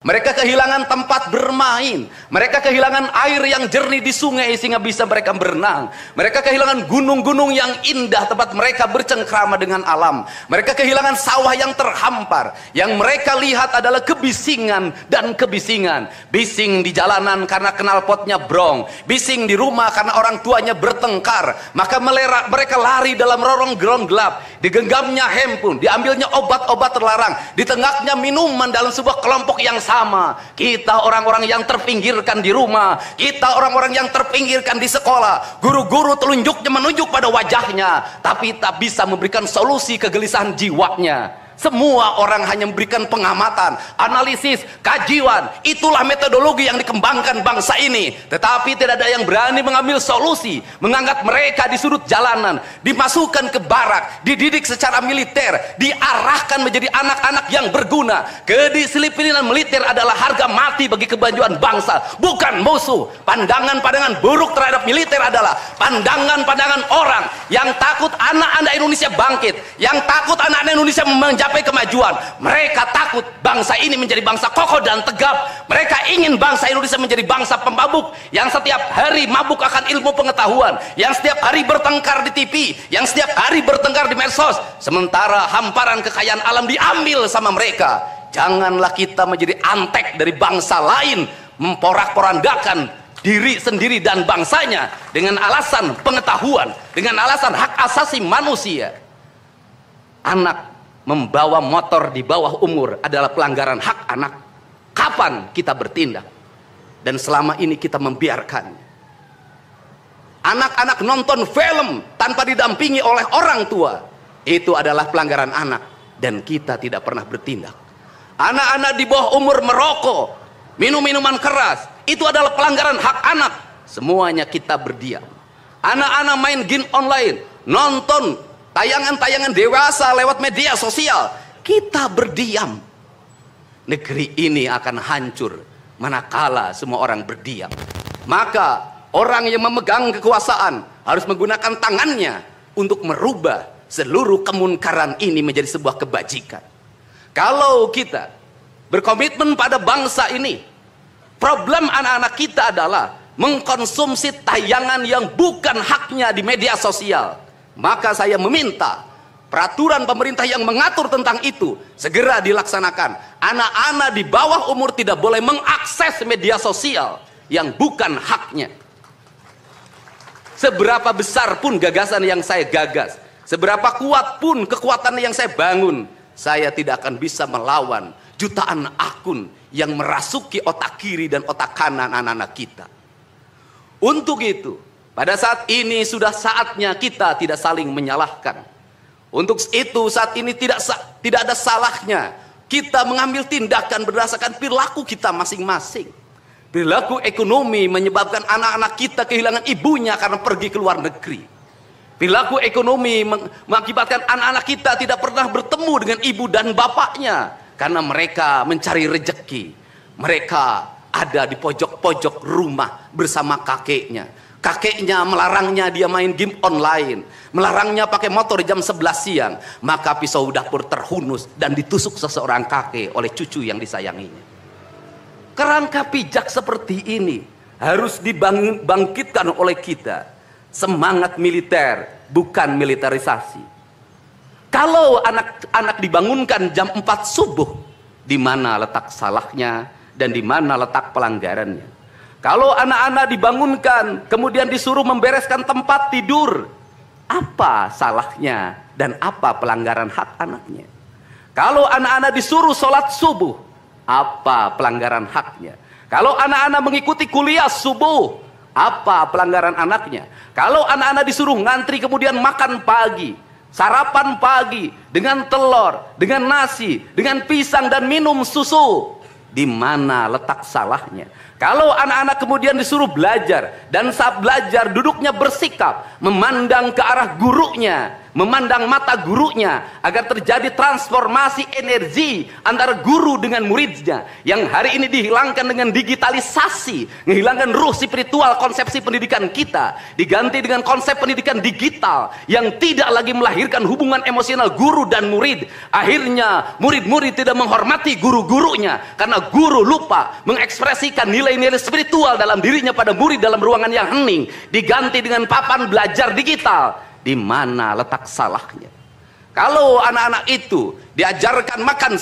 Mereka kehilangan tempat bermain. Mereka kehilangan air yang jernih di sungai sehingga bisa mereka berenang. Mereka kehilangan gunung-gunung yang indah tempat mereka bercengkrama dengan alam. Mereka kehilangan sawah yang terhampar. Yang mereka lihat adalah kebisingan dan kebisingan. Bising di jalanan karena knalpotnya brong. Bising di rumah karena orang tuanya bertengkar. Maka mereka lari dalam lorong-lorong gelap. Digenggamnya handphone, diambilnya obat-obat terlarang, ditengahnya minuman dalam sebuah kelompok yang sama. Kita orang-orang yang terpinggirkan di rumah, kita orang-orang yang terpinggirkan di sekolah. Guru-guru telunjuknya menunjuk pada wajahnya, tapi tak bisa memberikan solusi kegelisahan jiwanya. Semua orang hanya memberikan pengamatan, analisis, kajian. Itulah metodologi yang dikembangkan bangsa ini. Tetapi tidak ada yang berani mengambil solusi, mengangkat mereka di sudut jalanan, dimasukkan ke barak, dididik secara militer, diarahkan menjadi anak-anak yang berguna. Kedisiplinan militer adalah harga mati bagi kemajuan bangsa, bukan musuh. Pandangan-pandangan buruk terhadap militer adalah pandangan-pandangan orang yang takut anak-anak Indonesia bangkit, yang takut anak-anak Indonesia mencapai kemajuan. Mereka takut bangsa ini menjadi bangsa kokoh dan tegap. Mereka ingin bangsa Indonesia menjadi bangsa pemabuk yang setiap hari mabuk akan ilmu pengetahuan, yang setiap hari bertengkar di TV, yang setiap hari bertengkar di medsos, sementara hamparan kekayaan alam diambil sama mereka. Janganlah kita menjadi antek dari bangsa lain, memporak-porandakan diri sendiri dan bangsanya dengan alasan pengetahuan, dengan alasan hak asasi manusia. Anak membawa motor di bawah umur adalah pelanggaran hak anak. Kapan kita bertindak? Dan selama ini kita membiarkan anak-anak nonton film tanpa didampingi oleh orang tua. Itu adalah pelanggaran anak, dan kita tidak pernah bertindak. Anak-anak di bawah umur merokok, minum minuman keras, itu adalah pelanggaran hak anak. Semuanya kita berdiam. Anak-anak main game online, nonton tayangan-tayangan dewasa lewat media sosial, kita berdiam. Negeri ini akan hancur manakala semua orang berdiam. Maka orang yang memegang kekuasaan harus menggunakan tangannya untuk merubah seluruh kemunkaran ini menjadi sebuah kebajikan. Kalau kita berkomitmen pada bangsa ini, problem anak-anak kita adalah mengkonsumsi tayangan yang bukan haknya di media sosial. Maka saya meminta peraturan pemerintah yang mengatur tentang itu segera dilaksanakan. Anak-anak di bawah umur tidak boleh mengakses media sosial yang bukan haknya. Seberapa besar pun gagasan yang saya gagas, seberapa kuat pun kekuatan yang saya bangun, saya tidak akan bisa melawan jutaan akun yang merasuki otak kiri dan otak kanan anak-anak kita. Untuk itu, pada saat ini sudah saatnya kita tidak saling menyalahkan. Untuk itu saat ini tidak ada salahnya kita mengambil tindakan berdasarkan perilaku kita masing-masing. Perilaku ekonomi menyebabkan anak-anak kita kehilangan ibunya karena pergi ke luar negeri. Perilaku ekonomi mengakibatkan anak-anak kita tidak pernah bertemu dengan ibu dan bapaknya karena mereka mencari rejeki. Mereka ada di pojok-pojok rumah bersama kakeknya. Kakeknya melarangnya dia main game online, melarangnya pakai motor jam 11 siang. Maka pisau dapur terhunus dan ditusuk seseorang kakek oleh cucu yang disayanginya. Kerangka pijak seperti ini harus dibangkitkan oleh kita. Semangat militer, bukan militerisasi. Kalau anak-anak dibangunkan jam 4 subuh, di mana letak salahnya dan di mana letak pelanggarannya? Kalau anak-anak dibangunkan kemudian disuruh membereskan tempat tidur, apa salahnya dan apa pelanggaran hak anaknya? Kalau anak-anak disuruh sholat subuh, apa pelanggaran haknya? Kalau anak-anak mengikuti kuliah subuh, apa pelanggaran anaknya? Kalau anak-anak disuruh ngantri kemudian makan pagi, sarapan pagi dengan telur, dengan nasi, dengan pisang dan minum susu, di mana letak salahnya? Kalau anak-anak kemudian disuruh belajar, dan saat belajar duduknya bersikap, memandang ke arah gurunya, memandang mata gurunya, agar terjadi transformasi energi antara guru dengan muridnya, yang hari ini dihilangkan dengan digitalisasi, menghilangkan ruh spiritual konsepsi pendidikan kita, diganti dengan konsep pendidikan digital, yang tidak lagi melahirkan hubungan emosional guru dan murid. Akhirnya murid-murid tidak menghormati guru-gurunya, karena guru lupa mengekspresikan nilai-nilai spiritual dalam dirinya pada murid dalam ruangan yang hening, diganti dengan papan belajar digital. Di mana letak salahnya? Kalau anak-anak itu diajarkan makan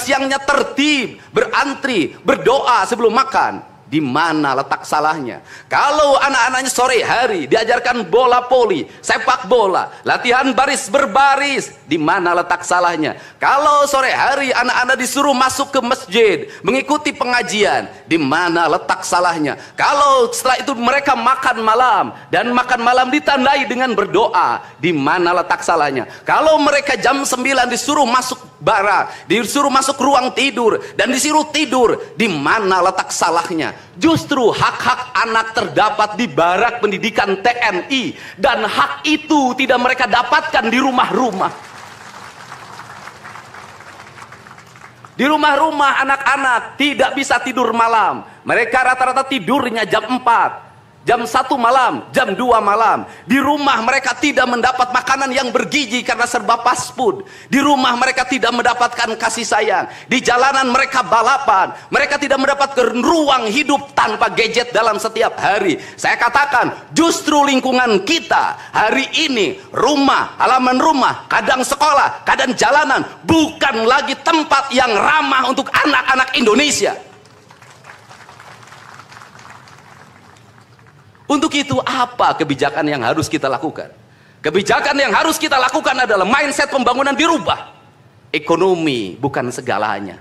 siangnya tertib, berantri, berdoa sebelum makan, di mana letak salahnya? Kalau anak-anaknya sore hari diajarkan bola voli, sepak bola, latihan baris berbaris, di mana letak salahnya? Kalau sore hari anak-anak disuruh masuk ke masjid, mengikuti pengajian, di mana letak salahnya? Kalau setelah itu mereka makan malam, dan makan malam ditandai dengan berdoa, di mana letak salahnya? Kalau mereka jam 9 disuruh masuk barak, disuruh masuk ruang tidur, dan disuruh tidur, di mana letak salahnya? Justru hak-hak anak terdapat di barak pendidikan TNI, dan hak itu tidak mereka dapatkan di rumah-rumah. Di rumah-rumah anak-anak tidak bisa tidur malam. Mereka rata-rata tidurnya jam 4, jam 1 malam, jam 2 malam. Di rumah mereka tidak mendapat makanan yang bergizi karena serba fast food. Di rumah mereka tidak mendapatkan kasih sayang. Di jalanan mereka balapan. Mereka tidak mendapatkan ruang hidup tanpa gadget dalam setiap hari. Saya katakan, justru lingkungan kita hari ini, rumah, halaman rumah, kadang sekolah, kadang jalanan, bukan lagi tempat yang ramah untuk anak-anak Indonesia. Untuk itu apa kebijakan yang harus kita lakukan? Kebijakan yang harus kita lakukan adalah mindset pembangunan dirubah. Ekonomi bukan segalanya.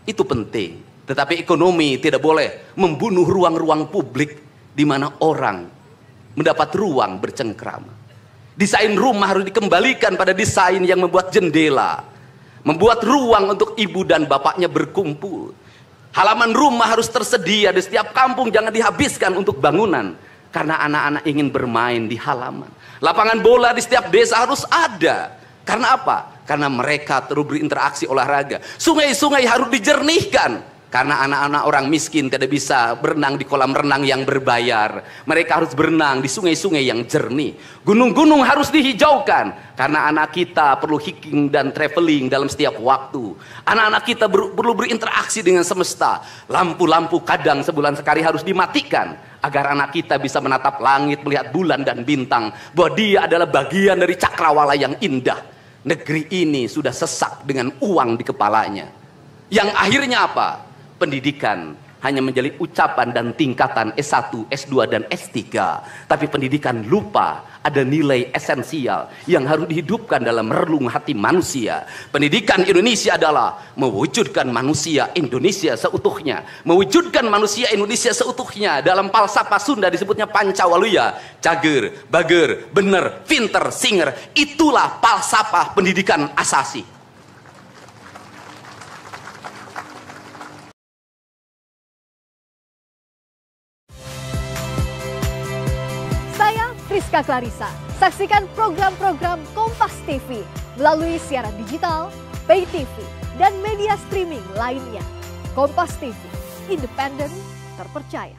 Itu penting. Tetapi ekonomi tidak boleh membunuh ruang-ruang publik di mana orang mendapat ruang bercengkrama. Desain rumah harus dikembalikan pada desain yang membuat jendela, membuat ruang untuk ibu dan bapaknya berkumpul. Halaman rumah harus tersedia di setiap kampung, jangan dihabiskan untuk bangunan, karena anak-anak ingin bermain di halaman. Lapangan bola di setiap desa harus ada. Karena apa? Karena mereka terus berinteraksi olahraga. Sungai-sungai harus dijernihkan, karena anak-anak orang miskin tidak bisa berenang di kolam renang yang berbayar. Mereka harus berenang di sungai-sungai yang jernih. Gunung-gunung harus dihijaukan, karena anak kita perlu hiking dan traveling dalam setiap waktu. Anak-anak kita perlu berinteraksi dengan semesta. Lampu-lampu kadang sebulan sekali harus dimatikan, agar anak kita bisa menatap langit, melihat bulan dan bintang, bahwa dia adalah bagian dari cakrawala yang indah. Negeri ini sudah sesak dengan uang di kepalanya, yang akhirnya apa? Pendidikan hanya menjadi ucapan dan tingkatan S1, S2, dan S3. Tapi pendidikan lupa ada nilai esensial yang harus dihidupkan dalam relung hati manusia. Pendidikan Indonesia adalah mewujudkan manusia Indonesia seutuhnya. Mewujudkan manusia Indonesia seutuhnya. Dalam falsafah Sunda disebutnya Pancawaluya. Cager, bager, bener, pinter, singer. Itulah falsafah pendidikan asasi. Rizka Clarissa. Saksikan program-program Kompas TV melalui siaran digital, pay TV, dan media streaming lainnya. Kompas TV, independen, terpercaya.